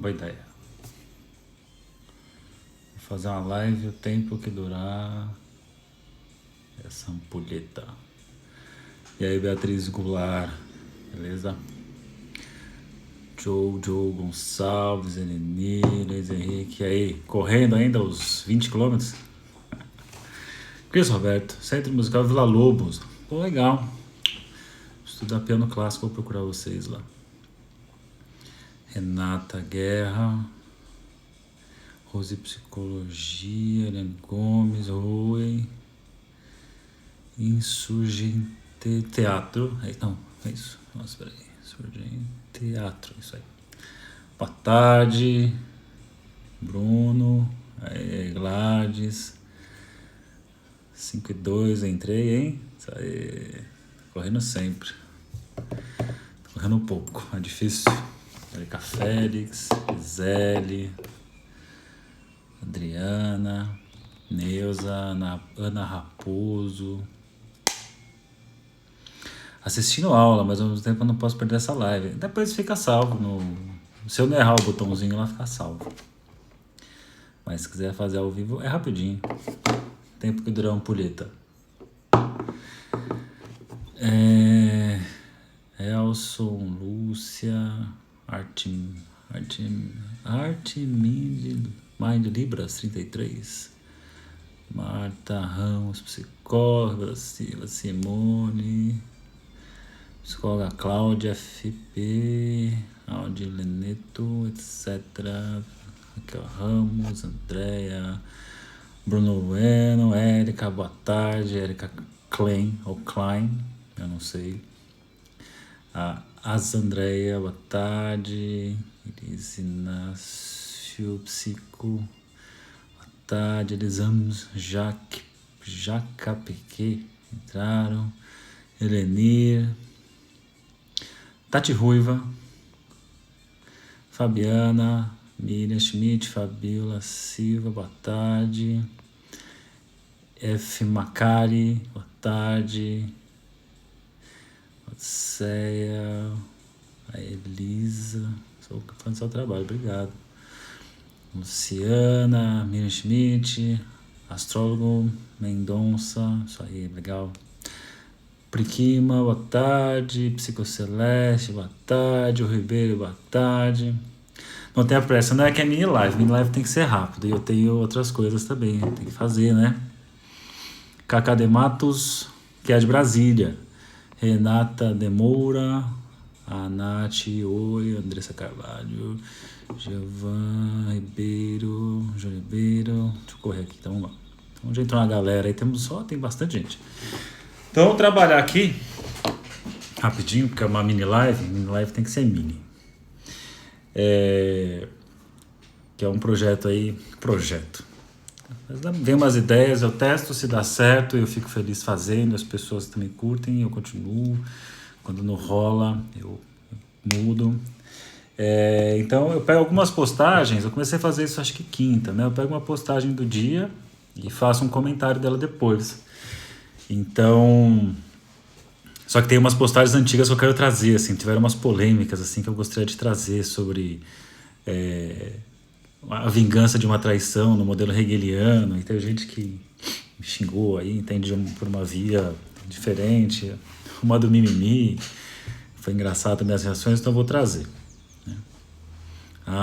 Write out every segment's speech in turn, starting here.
Boa ideia. Vou fazer uma live o tempo que durar essa ampulheta. E aí, Beatriz Goulart, beleza? Joe Gonçalves, Eleni, Luiz Henrique. E aí, correndo ainda os 20 quilômetros? Cris Roberto, Centro Musical Vila Lobos. Pô, legal. Estudar piano clássico, vou procurar vocês lá. Renata Guerra. Rose Psicologia, Eliane Gomes, Rui. Insurgente Teatro. Não, é isso. Nossa, peraí. Insurgente Teatro, isso aí. Boa tarde. Bruno. Aí, Gladys. 5 e 2, entrei, hein? Isso aí. Correndo sempre. Correndo um pouco, é difícil. Erika Félix, Gisele, Adriana, Neuza, Ana Raposo. Assistindo aula, mas ao mesmo tempo eu não posso perder essa live. Depois fica salvo. Se eu não errar o botãozinho lá, fica salvo. Mas se quiser fazer ao vivo, é rapidinho. Tempo que durar uma ampulheta. Elson, Lúcia, Mind Libras 33. Marta Ramos, psicóloga, Sila Simone, psicóloga Cláudia FP, Aldir Neto, etc. Raquel Ramos, Andréia, Bruno Bueno, Érica, boa tarde, Érica Klein, ou Klein, eu não sei. As Andréia, boa tarde. Iris Inácio, Psico, boa tarde. Elisamos, Jaca Piquet, entraram. Elenir, Tati Ruiva, Fabiana, Miriam Schmidt, Fabiola Silva, boa tarde. F. Macari, boa tarde. Odisseia, a Elisa, sou fã do seu trabalho, obrigado. Luciana, Miriam Schmidt, astrólogo, Mendonça, isso aí, legal. Priquima, boa tarde. Psicoceleste, boa tarde. O Ribeiro, boa tarde. Não tenha pressa, não é que é mini live tem que ser rápido, e eu tenho outras coisas também, tem que fazer, né? Cacá de Matos, que é de Brasília. Renata de Moura, a Nath, oi, Andressa Carvalho, Giovan Ribeiro, João Ribeiro, deixa eu correr aqui, então vamos lá. Então já entrou uma galera aí, tem bastante gente. Então vamos trabalhar aqui, rapidinho, porque é uma mini live tem que ser mini. Que é um projeto. Vem umas ideias, eu testo, se dá certo, eu fico feliz fazendo, as pessoas também curtem, eu continuo. Quando não rola, eu mudo. Então eu pego algumas postagens, eu comecei a fazer isso acho que quinta, né? Eu pego uma postagem do dia e faço um comentário dela depois. Então, só que tem umas postagens antigas que eu quero trazer, assim, tiveram umas polêmicas assim que eu gostaria de trazer sobre a vingança de uma traição no modelo hegeliano, e tem gente que me xingou aí, entende por uma via diferente, uma do mimimi, foi engraçado também as reações, então eu vou trazer, né?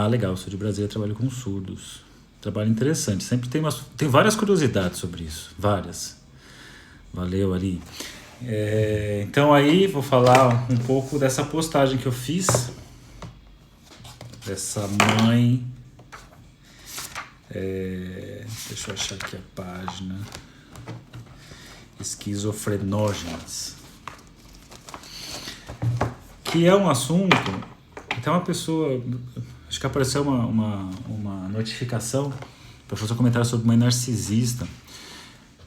Legal, sou de Brasília, trabalho com surdos, trabalho interessante, sempre tem várias curiosidades sobre isso, várias, valeu ali. Então aí vou falar um pouco dessa postagem que eu fiz, dessa mãe. Deixa eu achar aqui a página. Esquizofrenógenas, que é um assunto. Tem uma pessoa, acho que apareceu uma notificação para fazer um comentário sobre mãe narcisista.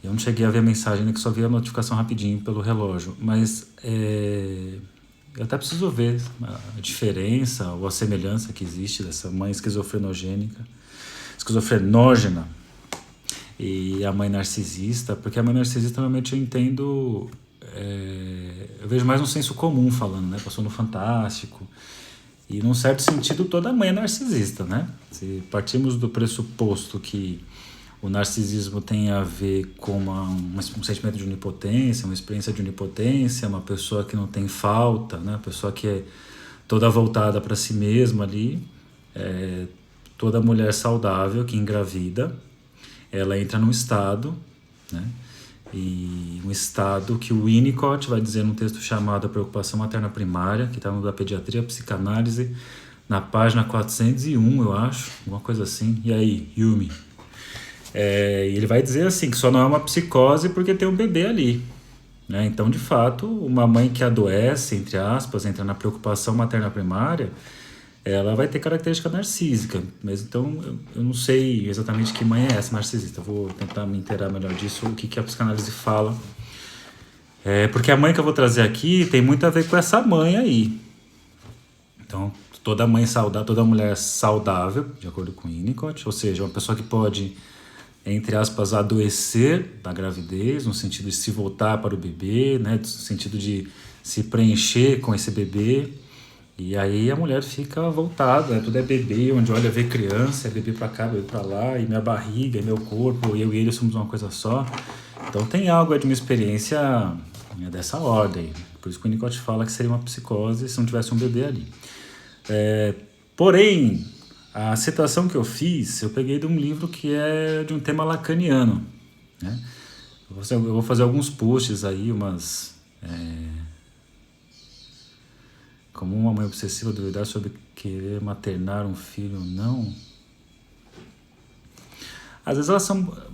Eu não cheguei a ver a mensagem, ainda que só vi a notificação rapidinho pelo relógio, mas eu até preciso ver a diferença ou a semelhança que existe dessa mãe esquizofrenógena e a mãe narcisista, porque a mãe narcisista normalmente eu entendo, eu vejo mais um senso comum falando, né? Passou no Fantástico, E, num certo sentido, toda mãe é narcisista, né? Se partimos do pressuposto que o narcisismo tem a ver com um sentimento de onipotência, uma experiência de onipotência, uma pessoa que não tem falta, né? Uma pessoa que é toda voltada para si mesma ali. Toda mulher saudável que engravida, ela entra num estado, né? E um estado que o Winnicott vai dizer num texto chamado A Preocupação Materna Primária, que está no da Pediatria Psicanálise, na página 401, eu acho, alguma coisa assim. E aí, Yumi? Ele vai dizer assim, que só não é uma psicose porque tem um bebê ali, né? Então, de fato, uma mãe que adoece, entre aspas, entra na preocupação materna primária, ela vai ter característica narcísica. Mas então, eu não sei exatamente que mãe é essa narcisista. Vou tentar me inteirar melhor disso, o que a psicanálise fala. Porque a mãe que eu vou trazer aqui tem muito a ver com essa mãe aí. Então, toda mãe saudável, toda mulher saudável, de acordo com Winnicott, ou seja, uma pessoa que pode, entre aspas, adoecer da gravidez, no sentido de se voltar para o bebê, né, no sentido de se preencher com esse bebê. E aí a mulher fica voltada, né? Tudo é bebê, onde olha vê criança, é bebê pra cá, bebê pra lá, e minha barriga, e meu corpo, eu e ele somos uma coisa só. Então tem algo de uma experiência, né, dessa ordem. Por isso que o Winnicott fala que seria uma psicose se não tivesse um bebê ali. Porém, a citação que eu fiz, eu peguei de um livro que é de um tema lacaniano, né? Eu vou fazer alguns posts aí, como uma mãe obsessiva duvidar sobre querer maternar um filho ou não. Às vezes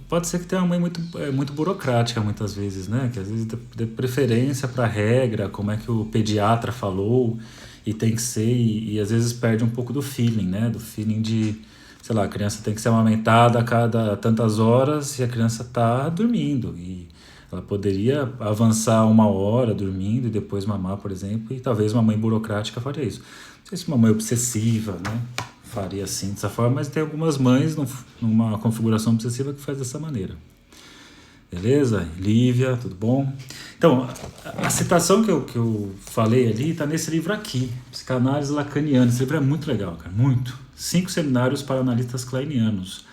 pode ser que tenha uma mãe muito burocrática muitas vezes, né? Que às vezes dê preferência para a regra, como é que o pediatra falou e tem que ser, e às vezes perde um pouco do feeling, né? Do feeling de, sei lá, a criança tem que ser amamentada a cada tantas horas e a criança está dormindo, e ela poderia avançar 1 hora dormindo e depois mamar, por exemplo, e talvez uma mãe burocrática faria isso. Não sei se uma mãe obsessiva, né, faria assim, dessa forma, mas tem algumas mães numa configuração obsessiva que faz dessa maneira. Beleza? Lívia, tudo bom? Então, a citação que eu falei ali está nesse livro aqui, Psicanálise Lacaniana. Esse livro é muito legal, cara, muito. 5 seminários para analistas kleinianos.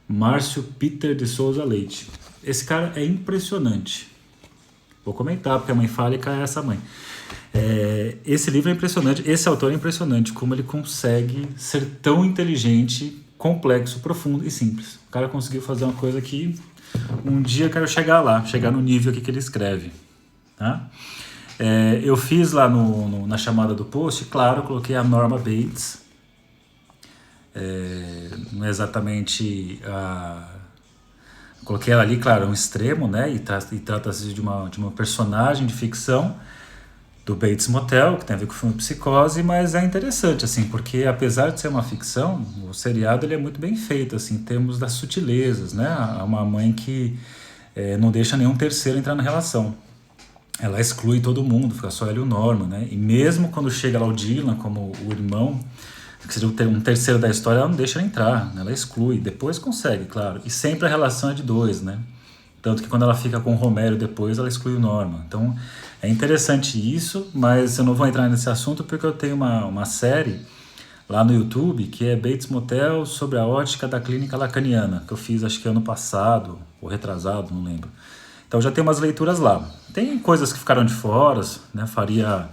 Márcio Peter de Souza Leite. Esse cara é impressionante. Vou comentar, porque a mãe fálica é essa mãe. Esse livro é impressionante, esse autor é impressionante, como ele consegue ser tão inteligente, complexo, profundo e simples. O cara conseguiu fazer uma coisa que um dia eu quero chegar lá, chegar no nível aqui que ele escreve. Tá? Eu fiz lá na chamada do post, claro, coloquei a Norma Bates. Não é exatamente coloquei ela ali, claro, um extremo, né? E trata-se de uma personagem de ficção do Bates Motel, que tem a ver com o filme Psicose, mas é interessante, assim, porque apesar de ser uma ficção, o seriado ele é muito bem feito, assim, em termos das sutilezas, né? Há uma mãe que não deixa nenhum terceiro entrar na relação. Ela exclui todo mundo, fica só ela e o Norman, né? E mesmo quando chega lá o Dylan, como o irmão, que seria um terceiro da história, ela não deixa ele entrar, né? Ela exclui, depois consegue, claro. E sempre a relação é de 2, né? Tanto que quando ela fica com o Romero depois, ela exclui o Norman. Então, é interessante isso, mas eu não vou entrar nesse assunto porque eu tenho uma série lá no YouTube que é Bates Motel sobre a ótica da clínica lacaniana, que eu fiz acho que ano passado, ou retrasado, não lembro. Então já tem umas leituras lá. Tem coisas que ficaram de fora, né? Faria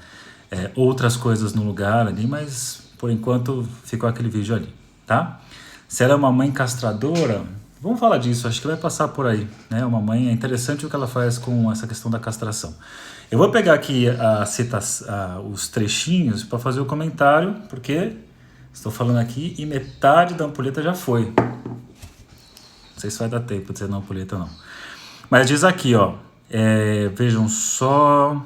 outras coisas no lugar ali, mas por enquanto ficou aquele vídeo ali, tá? Se ela é uma mãe castradora, vamos falar disso, acho que vai passar por aí, né? Uma mãe, é interessante o que ela faz com essa questão da castração. Eu vou pegar aqui os trechinhos para fazer o comentário, porque estou falando aqui e metade da ampulheta já foi. Não sei se vai dar tempo de dizer na ampulheta ou não. Mas diz aqui, ó, vejam só...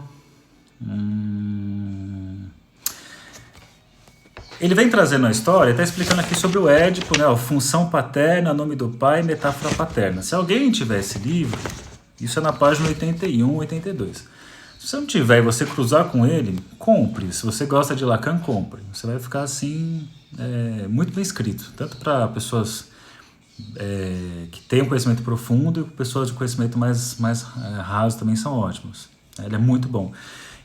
Ele vem trazendo a história, está explicando aqui sobre o Édipo, né, função paterna, nome do pai, metáfora paterna. Se alguém tiver esse livro, isso é na página 81, 82. Se você não tiver e você cruzar com ele, compre. Se você gosta de Lacan, compre. Você vai ficar assim, muito bem escrito. Tanto para pessoas que têm um conhecimento profundo e pessoas de conhecimento mais raso também são ótimos. Ele é muito bom.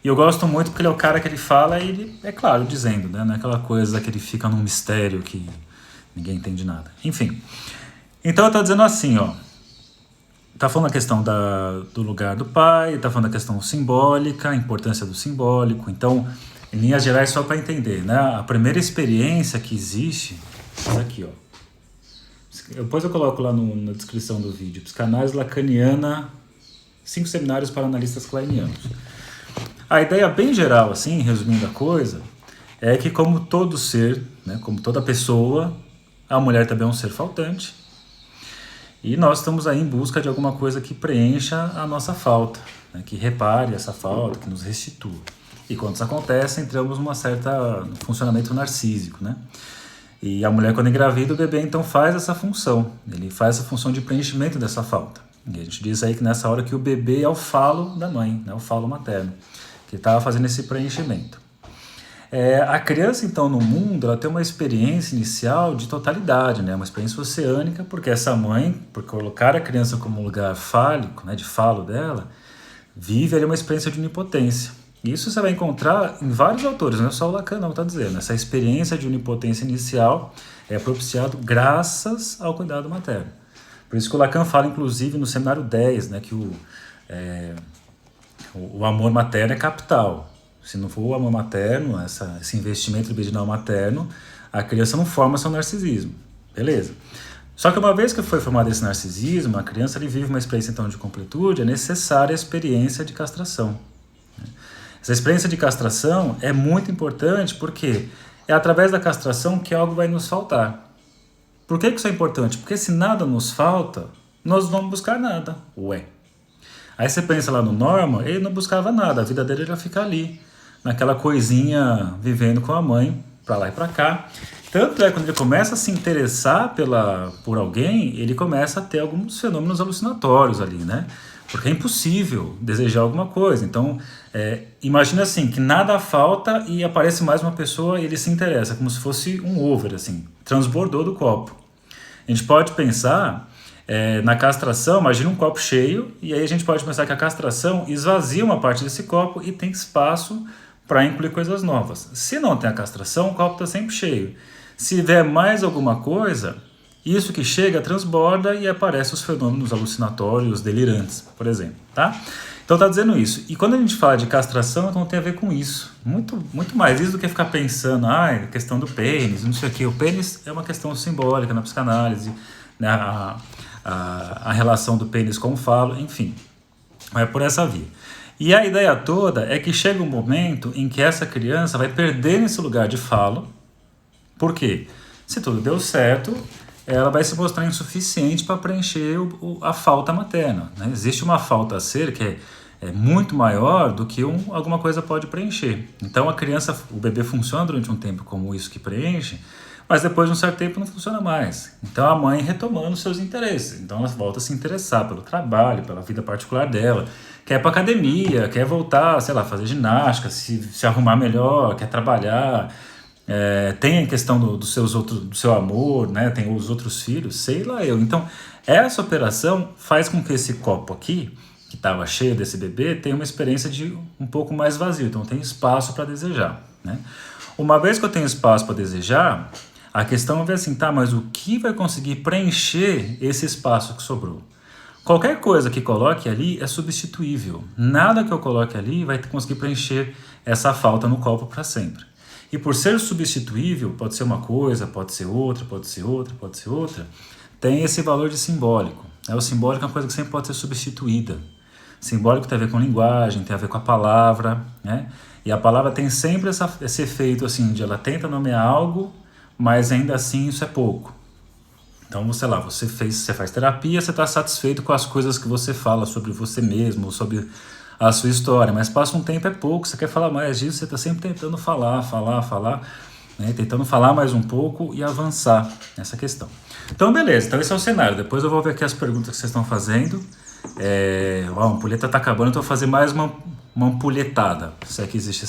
E eu gosto muito porque ele é o cara que ele fala e ele, é claro, dizendo, né? Não é aquela coisa que ele fica num mistério que ninguém entende nada. Enfim. Então eu tô dizendo assim, ó. Tá falando a questão do lugar do pai, tá falando a questão simbólica, a importância do simbólico. Então, em linhas gerais, só para entender, né? A primeira experiência que existe, isso aqui, ó. Depois eu coloco lá na descrição do vídeo, Psicanálise Lacaniana, 5 seminários para analistas kleinianos. A ideia bem geral, assim, resumindo a coisa, é que como todo ser, né, como toda pessoa, a mulher também é um ser faltante, e nós estamos aí em busca de alguma coisa que preencha a nossa falta, né, que repare essa falta, que nos restitua. E quando isso acontece, entramos num funcionamento narcísico, né? E a mulher, quando engravida, o bebê então faz essa função. Ele faz essa função de preenchimento dessa falta. E a gente diz aí que nessa hora que o bebê é o falo da mãe, né, o falo materno, que estava fazendo esse preenchimento. A criança, então, no mundo, ela tem uma experiência inicial de totalidade, né? Uma experiência oceânica, porque essa mãe, por colocar a criança como um lugar fálico, né, de falo dela, vive ali uma experiência de onipotência. E isso você vai encontrar em vários autores, não é só o Lacan não está dizendo. Essa experiência de onipotência inicial é propiciado graças ao cuidado materno. Por isso que o Lacan fala, inclusive, no seminário 10, né, que o amor materno é capital. Se não for o amor materno, esse investimento libidinal materno, a criança não forma seu narcisismo. Beleza. Só que uma vez que foi formado esse narcisismo, a criança ele vive uma experiência então de completude, é necessária a experiência de castração. Essa experiência de castração é muito importante porque é através da castração que algo vai nos faltar. Por que isso é importante? Porque se nada nos falta, nós vamos buscar nada. Ué. Aí você pensa lá no Norman, ele não buscava nada, a vida dele era ficar ali, naquela coisinha, vivendo com a mãe, pra lá e pra cá. Tanto é quando ele começa a se interessar por alguém, ele começa a ter alguns fenômenos alucinatórios ali, né? Porque é impossível desejar alguma coisa. Então, imagina assim, que nada falta e aparece mais uma pessoa e ele se interessa, como se fosse um over, assim, transbordou do copo. A gente pode pensar na castração, imagina um copo cheio, e aí a gente pode pensar que a castração esvazia uma parte desse copo e tem espaço para incluir coisas novas. Se não tem a castração, o copo está sempre cheio. Se tiver mais alguma coisa, isso que chega transborda e aparecem os fenômenos alucinatórios, delirantes, por exemplo, tá? Então tá dizendo isso. E quando a gente fala de castração, então tem a ver com isso. Muito, muito mais isso do que ficar pensando, a questão do pênis, não sei o quê. O pênis é uma questão simbólica na psicanálise, né? A relação do pênis com o falo, enfim. Vai por essa via. E a ideia toda é que chega um momento em que essa criança vai perder esse lugar de falo. Por quê? Se tudo deu certo, ela vai se mostrar insuficiente para preencher a falta materna, né? Existe uma falta a ser que é muito maior do que alguma coisa pode preencher. Então a criança, o bebê funciona durante um tempo como isso que preenche, mas depois de um certo tempo não funciona mais. Então a mãe retomando seus interesses, então ela volta a se interessar pelo trabalho, pela vida particular dela, quer ir para academia, quer voltar, sei lá, fazer ginástica, se arrumar melhor, quer trabalhar. Tem a questão do seu amor, né? Tem os outros filhos, sei lá eu. Então, essa operação faz com que esse copo aqui, que estava cheio desse bebê, tenha uma experiência de um pouco mais vazio. Então, tem espaço para desejar, né? Uma vez que eu tenho espaço para desejar, a questão é ver assim, tá, mas o que vai conseguir preencher esse espaço que sobrou? Qualquer coisa que coloque ali é substituível. Nada que eu coloque ali vai conseguir preencher essa falta no copo para sempre. E por ser substituível, pode ser uma coisa, pode ser outra, pode ser outra, pode ser outra, tem esse valor de simbólico. O simbólico é uma coisa que sempre pode ser substituída. Simbólico tem a ver com linguagem, tem a ver com a palavra, né? E a palavra tem sempre esse efeito assim, de ela tenta nomear algo, mas ainda assim isso é pouco. Então, sei lá, você faz terapia, você está satisfeito com as coisas que você fala sobre você mesmo, sobre a sua história, mas passa um tempo é pouco, você quer falar mais disso, você está sempre tentando falar, né? Tentando falar mais um pouco e avançar nessa questão. Então, beleza, então esse é o cenário. Depois eu vou ver aqui as perguntas que vocês estão fazendo. A ampulheta está acabando, então eu vou fazer mais uma ampulhetada, se é que existe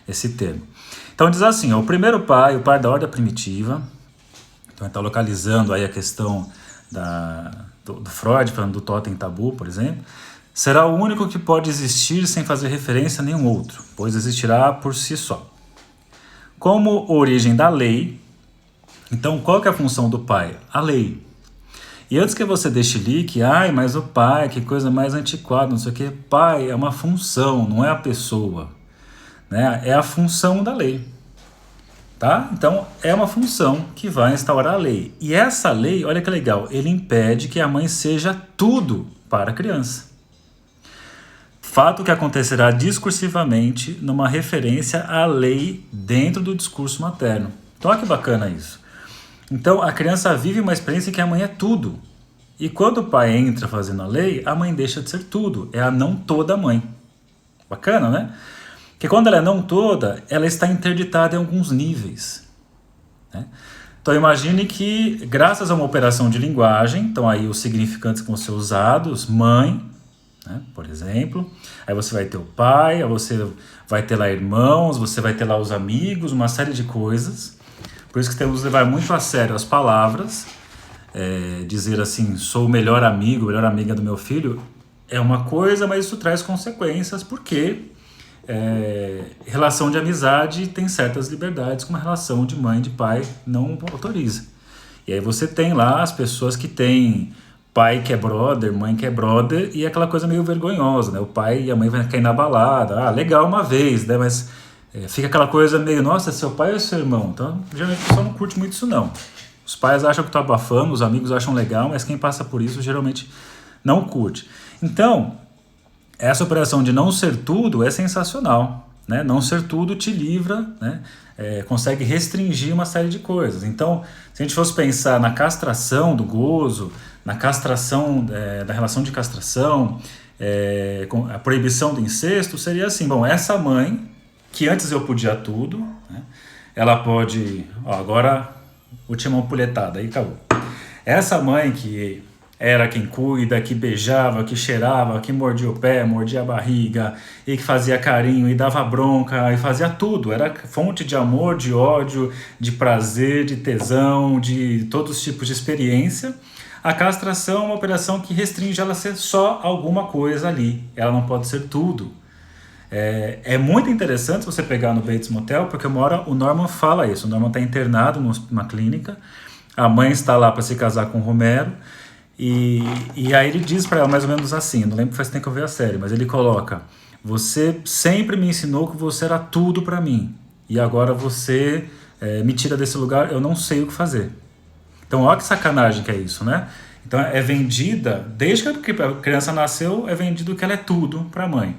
esse termo. Então diz assim, o primeiro pai, o pai da ordem primitiva, então está localizando aí a questão do Freud, falando do totem tabu, por exemplo. será o único que pode existir sem fazer referência a nenhum outro, pois existirá por si só. Como origem da lei, então qual que é a função do pai? A lei. E antes que você deixe like, mas o pai, que coisa mais antiquada, não sei o que, pai é uma função, não é a pessoa, né? É a função da lei, tá? Então é uma função que vai instaurar a lei. E essa lei, olha que legal, ele impede que a mãe seja tudo para a criança. Fato que acontecerá discursivamente numa referência à lei dentro do discurso materno. Então olha que bacana isso. Então a criança vive uma experiência em que a mãe é tudo. E quando o pai entra fazendo a lei, a mãe deixa de ser tudo. É a não toda mãe. Bacana, né? Porque quando ela é não toda, ela está interditada em alguns níveis, né? Então imagine que, graças a uma operação de linguagem, então aí os significantes que vão ser usados, mãe, né, por exemplo, aí você vai ter o pai, aí você vai ter lá irmãos, você vai ter lá os amigos, uma série de coisas. Por isso que temos que levar muito a sério as palavras. Dizer assim, sou o melhor amigo, melhor amiga do meu filho, é uma coisa, mas isso traz consequências, porque relação de amizade tem certas liberdades, como a relação de mãe e de pai não autoriza. E aí você tem lá as pessoas que têm pai que é brother, mãe que é brother, e é aquela coisa meio vergonhosa, né? O pai e a mãe vão cair na balada, legal uma vez, né? Mas fica aquela coisa meio, nossa, seu pai ou seu irmão? Então, geralmente o pessoal não curte muito isso, não. Os pais acham que tá abafando, os amigos acham legal, mas quem passa por isso geralmente não curte. Então, essa operação de não ser tudo é sensacional, né? Não ser tudo te livra, né? Consegue restringir uma série de coisas. Então, se a gente fosse pensar na castração do gozo, na castração da relação de castração, com a proibição do incesto, seria assim, bom, essa mãe, que antes eu podia tudo, né? Ela pode, agora última ampulhetada, aí acabou. Essa mãe que era quem cuida, que beijava, que cheirava, que mordia o pé, mordia a barriga, e que fazia carinho, e dava bronca, e fazia tudo. Era fonte de amor, de ódio, de prazer, de tesão, de todos os tipos de experiência. A castração é uma operação que restringe ela a ser só alguma coisa ali. Ela não pode ser tudo. É muito interessante você pegar no Bates Motel, porque uma hora o Norman fala isso. O Norman está internado numa clínica, a mãe está lá para se casar com o Romero, e aí ele diz para ela mais ou menos assim, não lembro que faz tempo que eu vi a série, mas ele coloca, você sempre me ensinou que você era tudo para mim, e agora você me tira desse lugar, eu não sei o que fazer. Então olha que sacanagem que é isso, né? Então é vendida, desde que a criança nasceu, é vendido que ela é tudo para a mãe.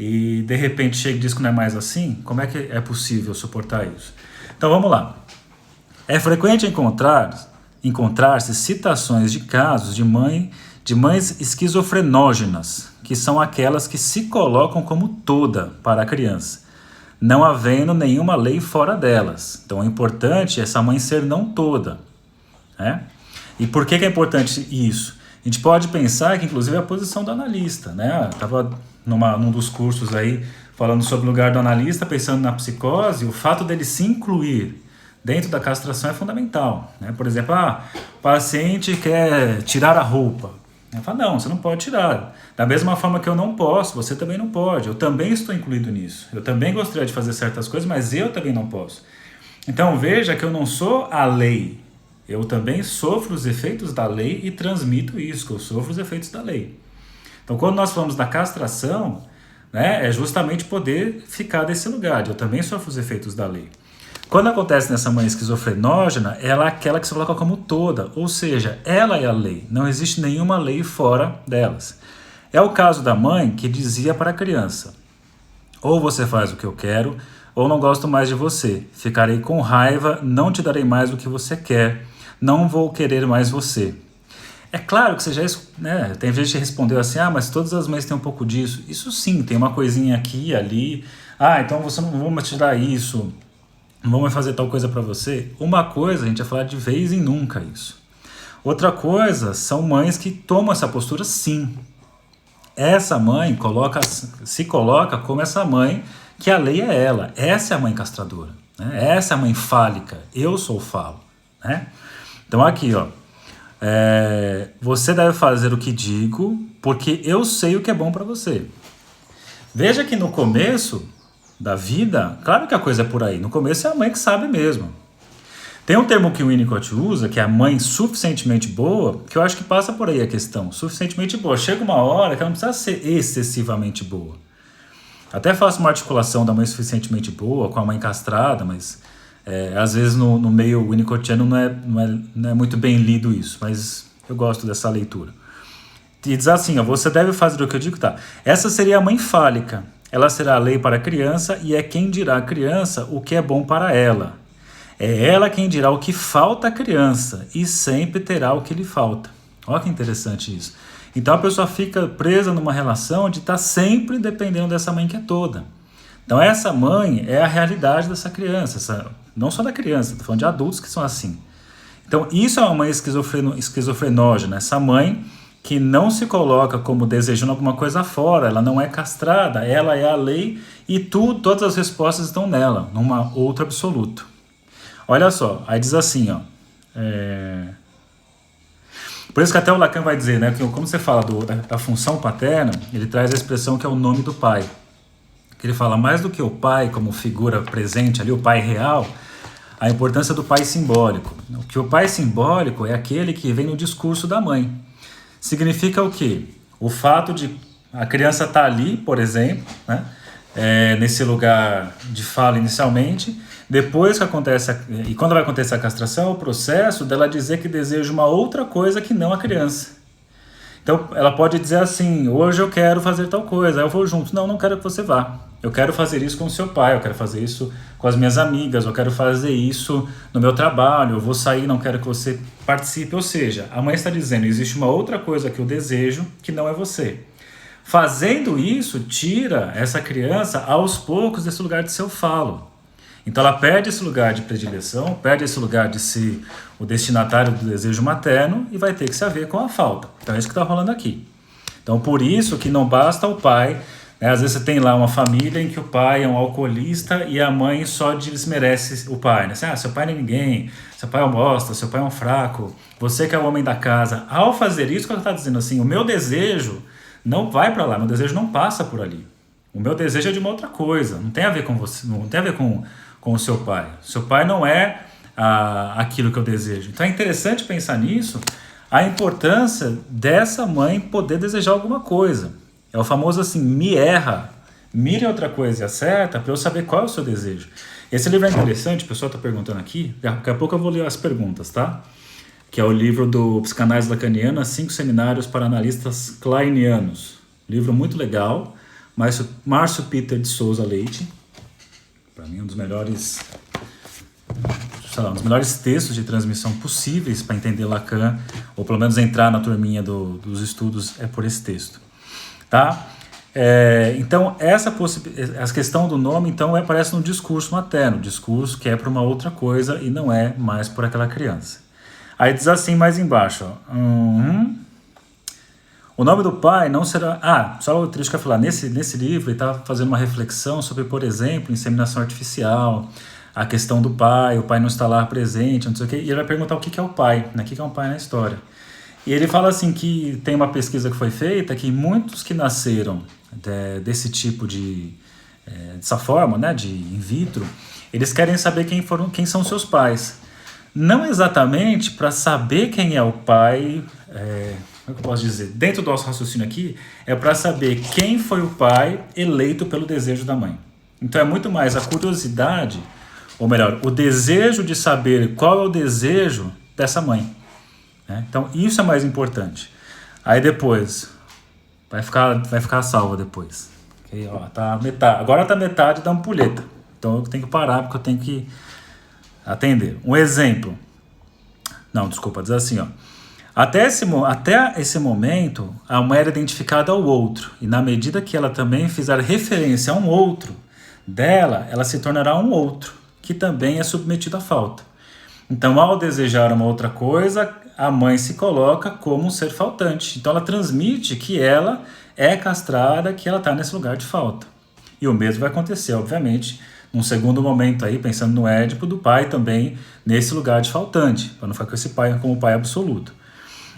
E de repente chega e diz que não é mais assim, como é que é possível suportar isso? Então vamos lá. É frequente encontrar-se citações de casos de mães esquizofrenógenas, que são aquelas que se colocam como toda para a criança, não havendo nenhuma lei fora delas. Então é importante essa mãe ser não toda, né? E por que é importante isso? A gente pode pensar que inclusive é a posição do analista, né? Estava num dos cursos aí falando sobre o lugar do analista, pensando na psicose, o fato dele se incluir dentro da castração é fundamental, né? Por exemplo, o paciente quer tirar a roupa. Eu falo, não, você não pode tirar. Da mesma forma que eu não posso, você também não pode. Eu também estou incluído nisso. Eu também gostaria de fazer certas coisas, mas eu também não posso. Então veja que eu não sou a lei. Eu também sofro os efeitos da lei e transmito isso, que eu sofro os efeitos da lei. Então, quando nós falamos da castração, né, é justamente poder ficar desse lugar. Eu também sofro os efeitos da lei. Quando acontece nessa mãe esquizofrenógena, ela é aquela que se coloca como toda, ou seja, ela é a lei. Não existe nenhuma lei fora delas. É o caso da mãe que dizia para a criança, ou você faz o que eu quero, ou não gosto mais de você. Ficarei com raiva, não te darei mais o que você quer, não vou querer mais você. É claro que você já, né, tem gente que respondeu assim, mas todas as mães têm um pouco disso. Isso sim, tem uma coisinha aqui e ali. Então você não vamos te dar isso, não vamos fazer tal coisa para você. Uma coisa, a gente vai falar de vez em nunca isso. Outra coisa, são mães que tomam essa postura sim. Essa mãe se coloca como essa mãe que a lei é ela. Essa é a mãe castradora, né? Essa é a mãe fálica. Eu sou falo, né? Então aqui, você deve fazer o que digo porque eu sei o que é bom para você. Veja que no começo da vida, claro que a coisa é por aí. No começo é a mãe que sabe mesmo. Tem um termo que o Winnicott usa, que é a mãe suficientemente boa, que eu acho que passa por aí a questão. Suficientemente boa. Chega uma hora que ela não precisa ser excessivamente boa. Até faço uma articulação da mãe suficientemente boa com a mãe castrada, mas às vezes no meio winnicottiano não é muito bem lido isso, mas eu gosto dessa leitura. E diz assim, ó, você deve fazer o que eu digo, tá? Essa seria a mãe fálica. Ela será a lei para a criança e é quem dirá à criança o que é bom para ela. É ela quem dirá o que falta à criança e sempre terá o que lhe falta. Olha que interessante isso. Então a pessoa fica presa numa relação de estar sempre dependendo dessa mãe que é toda. Então essa mãe é a realidade dessa criança, não só da criança, estou falando de adultos que são assim. Então isso é uma mãe esquizofrenógena, essa mãe que não se coloca como desejando alguma coisa fora, ela não é castrada, ela é a lei e todas as respostas estão nela, numa outra absoluto. Olha só, aí diz assim, ó, por isso que até o Lacan vai dizer, né, que como você fala da função paterna, ele traz a expressão que é o nome do pai. Que ele fala, mais do que o pai como figura presente ali, o pai real, a importância do pai simbólico. O que o pai simbólico é aquele que vem no discurso da mãe. Significa o quê? O fato de a criança estar ali, por exemplo, né, nesse lugar de fala inicialmente, depois que acontece, e quando vai acontecer a castração, o processo dela dizer que deseja uma outra coisa que não a criança. Então ela pode dizer assim, hoje eu quero fazer tal coisa, aí eu vou junto. Não quero que você vá. Eu quero fazer isso com o seu pai, eu quero fazer isso com as minhas amigas, eu quero fazer isso no meu trabalho, eu vou sair, não quero que você participe. Ou seja, a mãe está dizendo, existe uma outra coisa que eu desejo que não é você. Fazendo isso, tira essa criança aos poucos desse lugar de seu falo. Então ela perde esse lugar de predileção, perde esse lugar de ser o destinatário do desejo materno e vai ter que se haver com a falta. Então é isso que está rolando aqui. Então por isso que não basta o pai, né? Às vezes você tem lá uma família em que o pai é um alcoolista e a mãe só desmerece o pai. Né? Assim, seu pai não é ninguém, seu pai é um bosta, seu pai é um fraco, você que é o homem da casa. Ao fazer isso, ela está dizendo assim, o meu desejo não vai para lá, meu desejo não passa por ali. O meu desejo é de uma outra coisa, não tem a ver com você, não tem a ver com o seu pai. Seu pai não é aquilo que eu desejo. Então é interessante pensar nisso, a importância dessa mãe poder desejar alguma coisa. É o famoso assim, me erra, mire outra coisa e acerta para eu saber qual é o seu desejo. Esse livro é interessante, o pessoal está perguntando aqui, daqui a pouco eu vou ler as perguntas, tá? Que é o livro do Psicanálise Lacaniana, 5 Seminários para Analistas Kleinianos. Livro muito legal, Márcio Peter de Souza Leite, para mim um dos melhores textos de transmissão possíveis para entender Lacan, ou pelo menos entrar na turminha dos estudos é por esse texto. Tá? Então, essa questão do nome então aparece no discurso materno, discurso que é para uma outra coisa e não é mais por aquela criança. Aí diz assim mais embaixo, ó, o nome do pai não será... só o trecho que eu ia falar, nesse livro ele está fazendo uma reflexão sobre, por exemplo, inseminação artificial, a questão do pai, o pai não está lá presente, não sei o quê, e ele vai perguntar o que é o pai, né? O que é um pai na história. E ele fala assim que tem uma pesquisa que foi feita que muitos que nasceram desse tipo dessa forma, né, de in vitro, eles querem saber quem são seus pais. Não exatamente para saber quem é o pai, como é que eu posso dizer? Dentro do nosso raciocínio aqui, é para saber quem foi o pai eleito pelo desejo da mãe. Então é muito mais a curiosidade, ou melhor, o desejo de saber qual é o desejo dessa mãe. Então isso é mais importante. Aí depois vai ficar salva depois. Okay, ó, tá metade. Agora tá metade da ampulheta. Então eu tenho que parar porque eu tenho que atender. Um exemplo. Não, desculpa, diz assim, ó. Até esse momento, a mãe era identificada ao outro. E na medida que ela também fizer referência a um outro dela, ela se tornará um outro, que também é submetido à falta. Então, ao desejar uma outra coisa, a mãe se coloca como um ser faltante. Então ela transmite que ela é castrada, que ela está nesse lugar de falta. E o mesmo vai acontecer, obviamente, num segundo momento aí, pensando no Édipo, do pai também nesse lugar de faltante, para não ficar com esse pai como pai absoluto.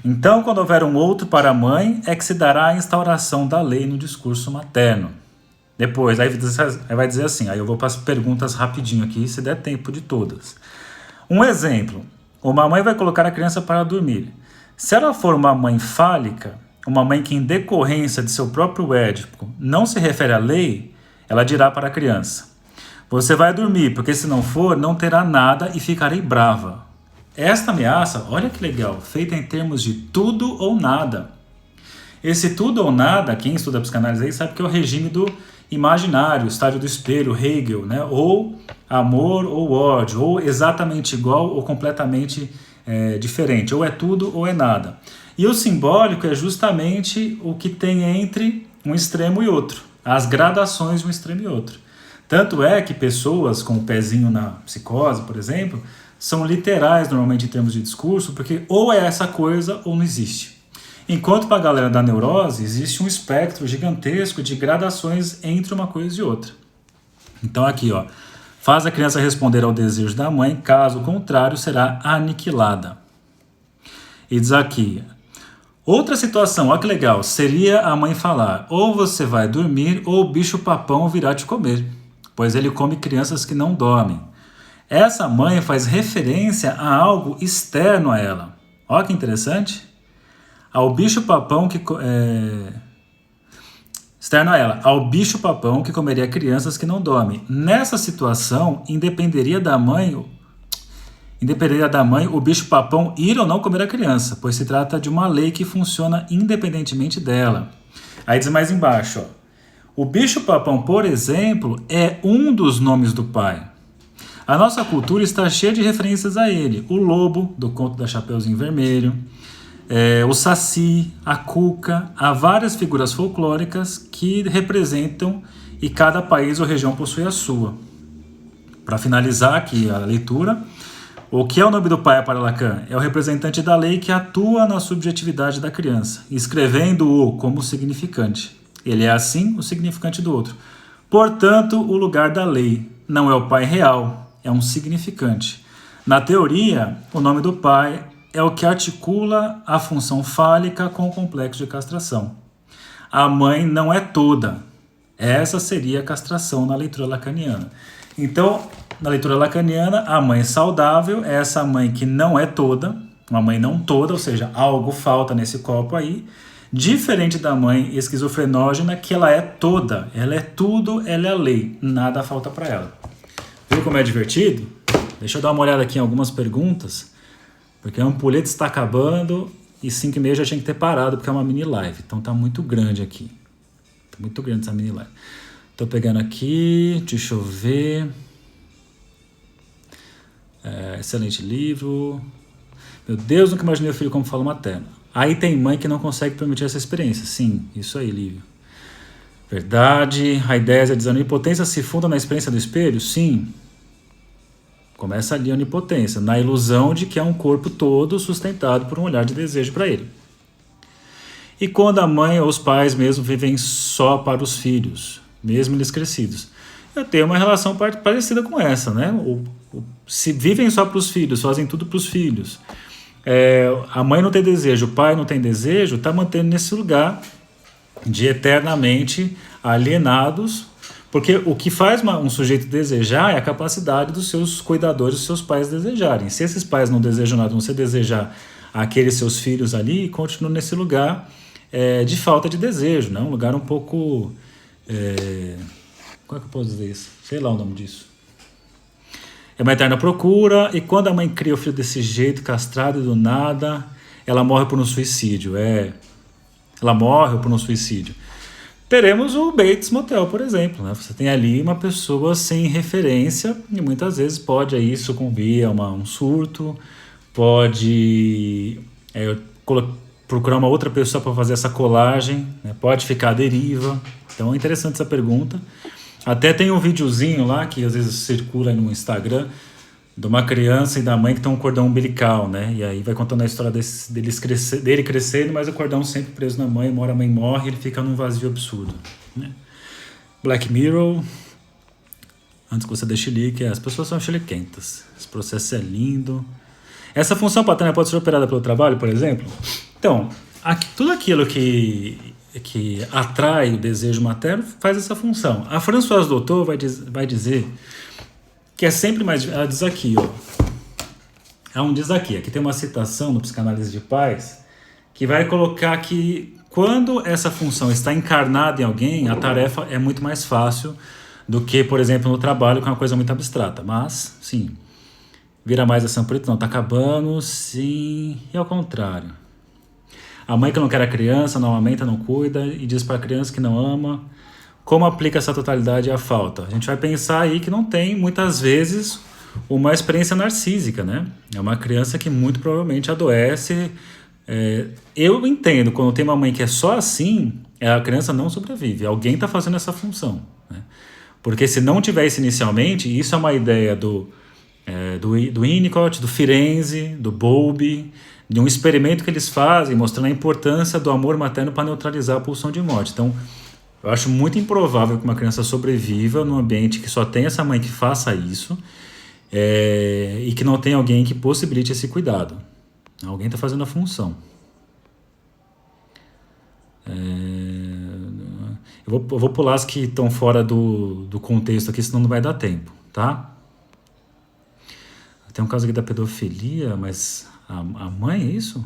Então, quando houver um outro para a mãe, é que se dará a instauração da lei no discurso materno. Depois, aí vai dizer assim, aí eu vou para as perguntas rapidinho aqui, se der tempo de todas. Um exemplo, uma mãe vai colocar a criança para dormir. Se ela for uma mãe fálica, uma mãe que em decorrência de seu próprio édipo não se refere à lei, ela dirá para a criança: você vai dormir, porque se não for, não terá nada e ficarei brava. Esta ameaça, olha que legal, feita em termos de tudo ou nada. Esse tudo ou nada, quem estuda psicanálise aí sabe que é o regime do imaginário, estádio do espelho, Hegel, né? Ou amor ou ódio, ou exatamente igual ou completamente diferente, ou é tudo ou é nada. E o simbólico é justamente o que tem entre um extremo e outro, as gradações de um extremo e outro. Tanto é que pessoas com o pezinho na psicose, por exemplo, são literais normalmente em termos de discurso, porque ou é essa coisa ou não existe. Enquanto para a galera da neurose existe um espectro gigantesco de gradações entre uma coisa e outra. Então aqui, ó, faz a criança responder ao desejo da mãe, caso contrário será aniquilada. E diz aqui, outra situação, olha que legal, seria a mãe falar: ou você vai dormir ou o bicho papão virá te comer, pois ele come crianças que não dormem. Essa mãe faz referência a algo externo a ela. Olha que interessante. Ao bicho papão que externo a ela, ao bicho papão que comeria crianças que não dormem. Nessa situação, independeria da mãe o bicho papão ir ou não comer a criança, pois se trata de uma lei que funciona independentemente dela. Aí diz mais embaixo, ó, o bicho papão, por exemplo, é um dos nomes do pai. A nossa cultura está cheia de referências a ele. O lobo, do conto da Chapeuzinho Vermelho, o saci, a cuca, há várias figuras folclóricas que representam e cada país ou região possui a sua. Para finalizar aqui a leitura, o que é o nome do pai para Lacan? É o representante da lei que atua na subjetividade da criança, escrevendo-o como significante. Ele é assim o significante do outro. Portanto, o lugar da lei não é o pai real, é um significante. Na teoria, o nome do pai é o que articula a função fálica com o complexo de castração. A mãe não é toda. Essa seria a castração na leitura lacaniana. Então, na leitura lacaniana, a mãe saudável é essa mãe que não é toda, uma mãe não toda, ou seja, algo falta nesse copo aí, diferente da mãe esquizofrenógena, que ela é toda, ela é tudo, ela é a lei, nada falta para ela. Viu como é divertido? Deixa eu dar uma olhada aqui em algumas perguntas, porque a ampulheta está acabando e 5h30 já tinha que ter parado, porque é uma mini live, então tá muito grande aqui. Tá muito grande essa mini live. Tô pegando aqui, deixa eu ver. Excelente livro. Meu Deus, nunca imaginei o filho como fala materno. Aí tem mãe que não consegue permitir essa experiência. Sim, isso aí, Lívio. Verdade. A ideia é dizendo: a onipotência se funda na experiência do espelho? Sim. Começa ali a onipotência, na ilusão de que é um corpo todo sustentado por um olhar de desejo para ele. E quando a mãe ou os pais mesmo vivem só para os filhos, mesmo eles crescidos? Eu tenho uma relação parecida com essa, né? Se vivem só para os filhos, fazem tudo para os filhos. A mãe não tem desejo, o pai não tem desejo, está mantendo nesse lugar de eternamente alienados, porque o que faz um sujeito desejar é a capacidade dos seus cuidadores, dos seus pais desejarem. Se esses pais não desejam nada, você desejar aqueles seus filhos ali, continuam nesse lugar de falta de desejo, né? Um lugar um pouco... como é que eu posso dizer isso? Sei lá o nome disso. É uma eterna procura, e quando a mãe cria o filho desse jeito, castrado e do nada, ela morre por um suicídio. Ela morre por um suicídio. Teremos o Bates Motel, por exemplo, né? Você tem ali uma pessoa sem referência e muitas vezes pode aí sucumbir a um surto, pode procurar uma outra pessoa para fazer essa colagem, né? Pode ficar à deriva. Então é interessante essa pergunta. Até tem um videozinho lá que às vezes circula no Instagram de uma criança e da mãe que tem um cordão umbilical, né? E aí vai contando a história dele crescendo, mas o cordão sempre preso na mãe, a mãe morre, ele fica num vazio absurdo, né? Black Mirror, antes que você dê chilique, as pessoas são chiliquentas. Esse processo é lindo. Essa função paterna pode ser operada pelo trabalho, por exemplo? Então, tudo aquilo que atrai o desejo materno faz essa função. A Françoise Doutor vai dizer que é sempre mais... Ela diz aqui, ó. Diz aqui tem uma citação no Psicanálise de Paz que vai colocar que quando essa função está encarnada em alguém, a tarefa é muito mais fácil do que, por exemplo, no trabalho, que é uma coisa muito abstrata. Mas, sim, vira mais a São Preto, não, tá acabando, sim, e ao contrário. A mãe que não quer a criança, não amamenta, não cuida, e diz para a criança que não ama. Como aplica essa totalidade à falta? A gente vai pensar aí que não tem, muitas vezes, uma experiência narcísica, né? É uma criança que muito provavelmente adoece. Eu entendo, quando tem uma mãe que é só assim, a criança não sobrevive. Alguém está fazendo essa função, né? Porque se não tivesse inicialmente, isso é uma ideia do Winnicott, do Firenze, do Bowlby, de um experimento que eles fazem mostrando a importância do amor materno para neutralizar a pulsão de morte. Então, eu acho muito improvável que uma criança sobreviva num ambiente que só tem essa mãe que faça isso, e que não tem alguém que possibilite esse cuidado. Alguém está fazendo a função. Eu vou pular as que estão fora do contexto aqui, senão não vai dar tempo, tá? Tem um caso aqui da pedofilia, mas a mãe, é isso?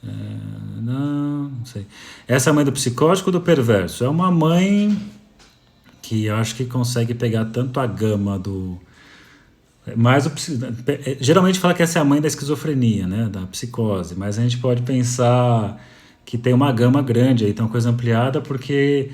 Não sei. Essa é a mãe do psicótico ou do perverso? É uma mãe que eu acho que consegue pegar tanto a gama do... geralmente fala que essa é a mãe da esquizofrenia, né, da psicose, mas a gente pode pensar que tem uma gama grande aí, tem uma coisa ampliada, porque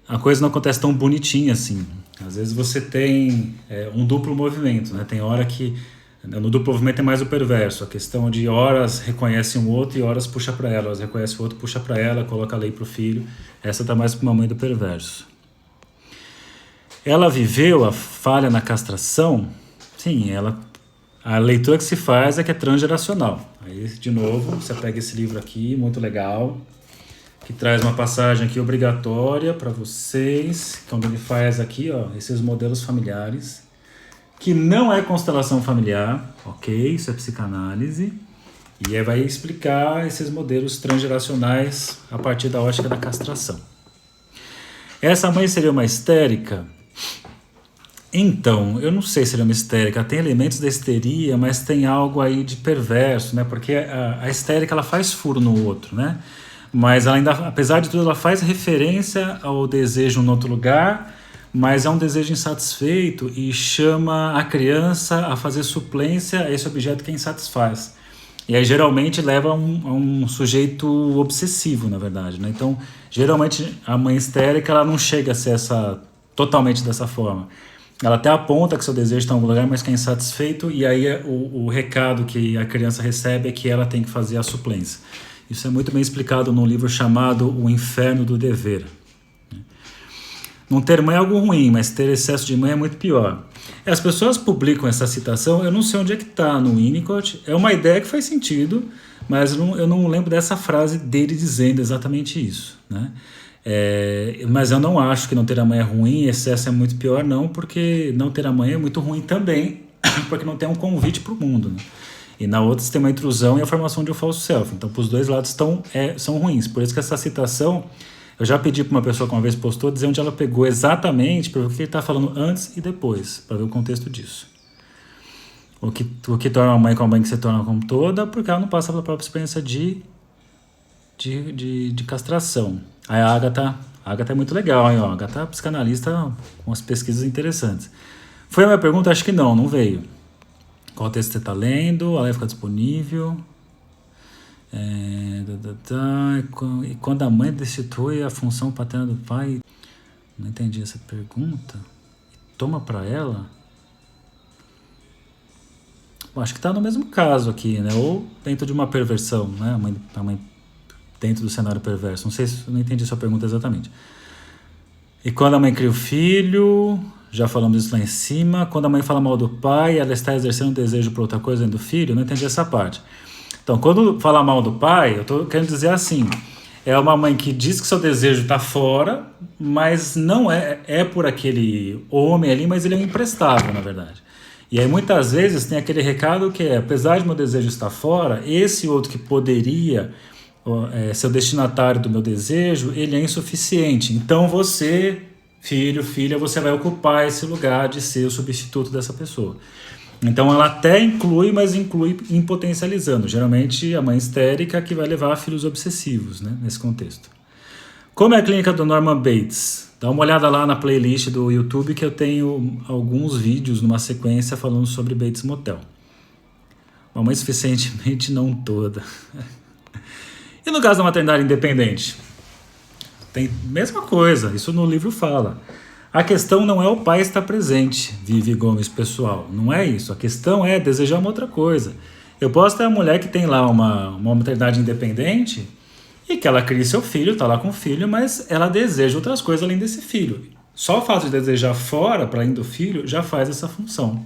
a coisa não acontece tão bonitinha assim. Às vezes você tem um duplo movimento, né? Tem hora que no duplo movimento é mais o perverso, a questão de horas reconhece um outro e horas puxa para ela, horas reconhece o outro, puxa para ela, coloca a lei para o filho. Essa tá mais para uma mãe do perverso. Ela viveu a falha na castração? Sim, a leitura que se faz é que é transgeracional. Aí, de novo, você pega esse livro aqui, muito legal, que traz uma passagem aqui obrigatória para vocês, onde ele faz aqui, ó, esses modelos familiares, que não é constelação familiar, ok? Isso é psicanálise. E aí vai explicar esses modelos transgeracionais a partir da ótica da castração. Essa mãe seria uma histérica? Então, eu não sei se ela é uma histérica, tem elementos da histeria, mas tem algo aí de perverso, né? Porque a histérica, ela faz furo no outro, né? Mas ela ainda, apesar de tudo, ela faz referência ao desejo em outro lugar, mas é um desejo insatisfeito e chama a criança a fazer suplência a esse objeto que a insatisfaz. E aí geralmente leva a um sujeito obsessivo, na verdade, né? Então, geralmente a mãe histérica, ela não chega a ser totalmente dessa forma. Ela até aponta que seu desejo está em algum lugar, mas que é insatisfeito, e aí o recado que a criança recebe é que ela tem que fazer a suplência. Isso é muito bem explicado num livro chamado O Inferno do Dever. Não ter mãe é algo ruim, mas ter excesso de mãe é muito pior. As pessoas publicam essa citação, eu não sei onde é que está no Winnicott, é uma ideia que faz sentido, mas eu não lembro dessa frase dele dizendo exatamente isso, né? Mas eu não acho que não ter a mãe é ruim, excesso é muito pior, não, porque não ter a mãe é muito ruim também, porque não tem um convite para o mundo, né? E na outra você tem uma intrusão e a formação de um falso self. Então, para os dois lados são ruins. Por isso que essa citação, eu já pedi para uma pessoa que uma vez postou, dizer onde ela pegou exatamente, para ver o que ele está falando antes e depois, para ver o contexto disso. O que torna uma mãe com a mãe que se torna como toda, porque ela não passa pela própria experiência de castração. Aí a Agatha é muito legal, hein? A Agatha é psicanalista com umas pesquisas interessantes. Foi a minha pergunta? Acho que não veio. Qual texto você está lendo? A lei fica disponível. E quando a mãe destitui a função paterna do pai... Não entendi essa pergunta. Toma para ela? Bom, acho que está no mesmo caso aqui, né? Ou dentro de uma perversão, né? A mãe dentro do cenário perverso. Não sei se eu não entendi sua pergunta exatamente. E quando a mãe cria o filho, já falamos isso lá em cima. Quando a mãe fala mal do pai, ela está exercendo um desejo por outra coisa dentro do filho? Eu não entendi essa parte. Então, quando fala mal do pai, eu estou querendo dizer assim, é uma mãe que diz que seu desejo está fora, mas não é por aquele homem ali, mas ele é um imprestável, na verdade. E aí muitas vezes tem aquele recado que é, apesar de meu desejo estar fora, esse outro que poderia ser o destinatário do meu desejo, ele é insuficiente. Então você, filho, filha, você vai ocupar esse lugar de ser o substituto dessa pessoa. Então ela até inclui, mas inclui impotencializando. Geralmente a mãe histérica que vai levar a filhos obsessivos, né, nesse contexto. Como é a clínica do Norman Bates? Dá uma olhada lá na playlist do YouTube que eu tenho alguns vídeos numa sequência falando sobre Bates Motel. Uma mãe suficientemente não toda. E no caso da maternidade independente? Tem mesma coisa, isso no livro fala. A questão não é o pai estar presente, Vivi Gomes, pessoal. Não é isso. A questão é desejar uma outra coisa. Eu posso ter a mulher que tem lá uma maternidade independente e que ela cria seu filho, tá lá com o filho, mas ela deseja outras coisas além desse filho. Só o fato de desejar fora, para além do filho, já faz essa função.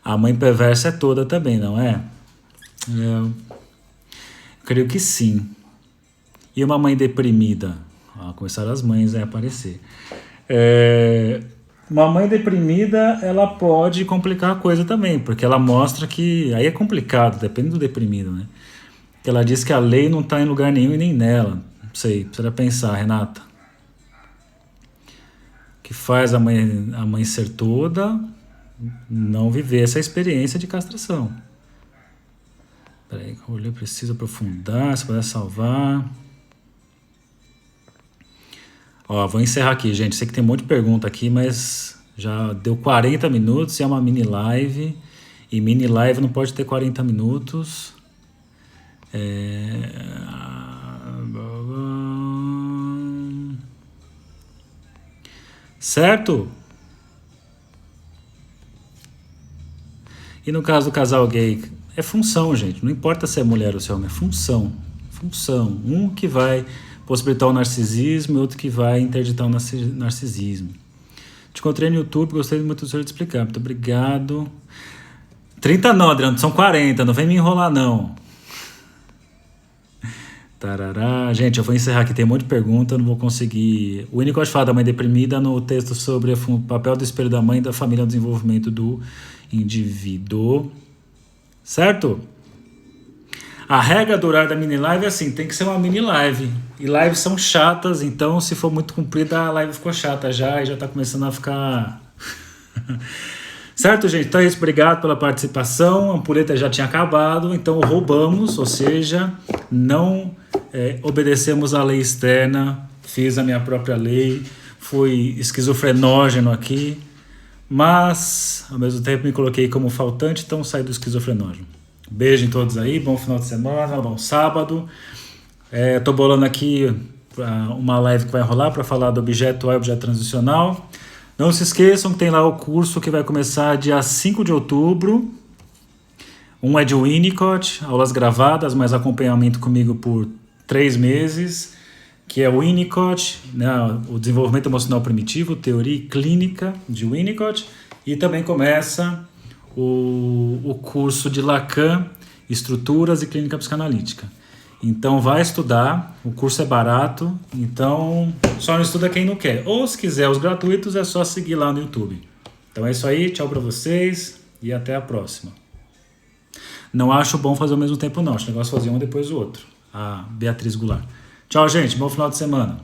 A mãe perversa é toda também, não é? Eu creio que sim. E uma mãe deprimida? Começaram as mães a aparecer. Uma mãe deprimida, ela pode complicar a coisa também, porque ela mostra que... Aí é complicado, depende do deprimido, né? Que ela diz que a lei não está em lugar nenhum e nem nela. Não sei, precisa pensar, Renata. Que faz a mãe ser toda, não viver essa experiência de castração. Peraí, eu preciso aprofundar, se puder salvar... Vou encerrar aqui, gente. Sei que tem um monte de pergunta aqui, mas já deu 40 minutos e é uma mini live. E mini live não pode ter 40 minutos. Certo? E no caso do casal gay, é função, gente. Não importa se é mulher ou se é homem, é função. Função. Um que vai possibilitar o narcisismo e outro que vai interditar o narcisismo. Te encontrei no YouTube, gostei muito do senhor de explicar. Muito obrigado. 30 não, Adriano, são 40, não vem me enrolar não. Tarará. Gente, eu vou encerrar aqui, tem um monte de pergunta, não vou conseguir... O Winnicott fala da mãe deprimida no texto sobre o papel do espelho da mãe e da família no desenvolvimento do indivíduo. Certo? A regra do horário da mini live é assim, tem que ser uma mini live. E lives são chatas, então se for muito comprida, a live ficou chata já e já tá começando a ficar... Certo, gente? Então é isso, obrigado pela participação. A ampulheta já tinha acabado, então roubamos, ou seja, não obedecemos à lei externa, fiz a minha própria lei, fui esquizofrenógeno aqui, mas ao mesmo tempo me coloquei como faltante, então saí do esquizofrenógeno. Beijo em todos aí, bom final de semana, bom sábado. Tô bolando aqui uma live que vai rolar para falar do objeto A e objeto transicional. Não se esqueçam que tem lá o curso que vai começar dia 5 de outubro. Um é de Winnicott, aulas gravadas, mas acompanhamento comigo por 3 meses, que é o Winnicott, né, o desenvolvimento emocional primitivo, teoria e clínica de Winnicott. E também começa o curso de Lacan, estruturas e clínica psicanalítica. Então vai estudar, o curso é barato, então só não estuda quem não quer. Ou se quiser os gratuitos é só seguir lá no YouTube. Então é isso aí, tchau pra vocês e até a próxima. Não acho bom fazer ao mesmo tempo não, acho negócio fazer um depois do outro. A Beatriz Goulart. Tchau, gente, bom final de semana.